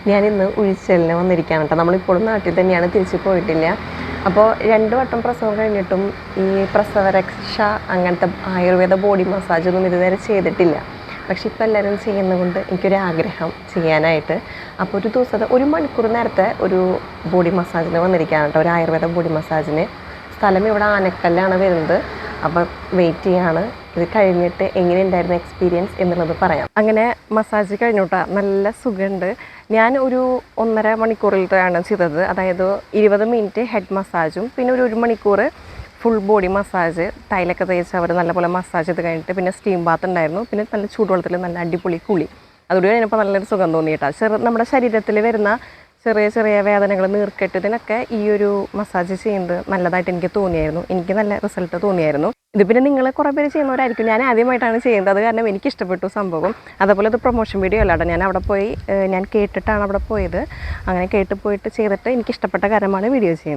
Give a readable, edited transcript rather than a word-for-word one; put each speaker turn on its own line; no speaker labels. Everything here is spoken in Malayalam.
ഞാനിന്ന് ഉഴിച്ചലിന് വന്നിരിക്കുകയാണ് കേട്ടോ. നമ്മളിപ്പോഴും നാട്ടിൽ തന്നെയാണ്, തിരിച്ചു പോയിട്ടില്ല. അപ്പോൾ 2 വട്ടം പ്രസവം കഴിഞ്ഞിട്ടും ഈ പ്രസവരക്ഷ അങ്ങനത്തെ ആയുർവേദ ബോഡി മസാജൊന്നും ഇതുവരെ ചെയ്തിട്ടില്ല. പക്ഷെ ഇപ്പോൾ എല്ലാവരും ചെയ്യുന്നതുകൊണ്ട് എനിക്കൊരാഗ്രഹം ചെയ്യാനായിട്ട്. അപ്പോൾ ഒരു ദിവസത്തെ 1 മണിക്കൂർ നേരത്തെ ഒരു ബോഡി മസാജിന് വന്നിരിക്കുകയാണ് കേട്ടോ, ഒരു ആയുർവേദ ബോഡി മസാജിന്. സ്ഥലം ഇവിടെ ആനക്കല്ലാണ് വരുന്നത്. അപ്പം വെയിറ്റ് ചെയ്യാണ്. ഇത് കഴിഞ്ഞിട്ട് എങ്ങനെയുണ്ടായിരുന്ന എക്സ്പീരിയൻസ് എന്നുള്ളത് പറയാം. അങ്ങനെ മസാജ് കഴിഞ്ഞു കേട്ടോ, നല്ല സുഖമുണ്ട്. ഞാൻ ഒരു 1.5 മണിക്കൂറിലാണ് ചെയ്തത്. അതായത് 20 മിനിറ്റ് ഹെഡ് മസാജും പിന്നെ ഒരു 1 മണിക്കൂർ ഫുൾ ബോഡി മസാജ്. തൈലൊക്കെ തേച്ച് അവർ നല്ലപോലെ മസാജ് ചെയ്ത് കഴിഞ്ഞിട്ട് പിന്നെ സ്റ്റീം ബാത്ത് ഉണ്ടായിരുന്നു. പിന്നെ നല്ല ചൂടുവെള്ളത്തിൽ നല്ല അടിപൊളി കുളി. അതുകൂടി കഴിഞ്ഞപ്പോൾ നല്ലൊരു സുഖം തോന്നി കേട്ടോ. നമ്മുടെ ശരീരത്തിൽ വരുന്ന ചെറിയ ചെറിയ വേദനകൾ, നീർക്കെട്ട്, ഇതിനൊക്കെ ഈ ഒരു മസാജ് ചെയ്യുന്നത് നല്ലതായിട്ട് എനിക്ക് തോന്നിയായിരുന്നു. എനിക്ക് നല്ല റിസൾട്ട് തോന്നിയായിരുന്നു. ഇത് പിന്നെ നിങ്ങൾ കുറേ പേര് ചെയ്യുന്നവരായിരിക്കും. ഞാൻ ആദ്യമായിട്ടാണ് ചെയ്യുന്നത്, അത് കാരണം എനിക്ക് ഇഷ്ടപ്പെട്ടു സംഭവം. അതേപോലെ ഇത് പ്രൊമോഷൻ വീഡിയോ അല്ലാട്ടോ. ഞാൻ അവിടെ പോയി, ഞാൻ കേട്ടിട്ടാണ് അവിടെ പോയത്. അങ്ങനെ കേട്ട് പോയിട്ട് ചെയ്തിട്ട് എനിക്ക് ഇഷ്ടപ്പെട്ട കാര്യമാണ് വീഡിയോ ചെയ്യുന്നത്.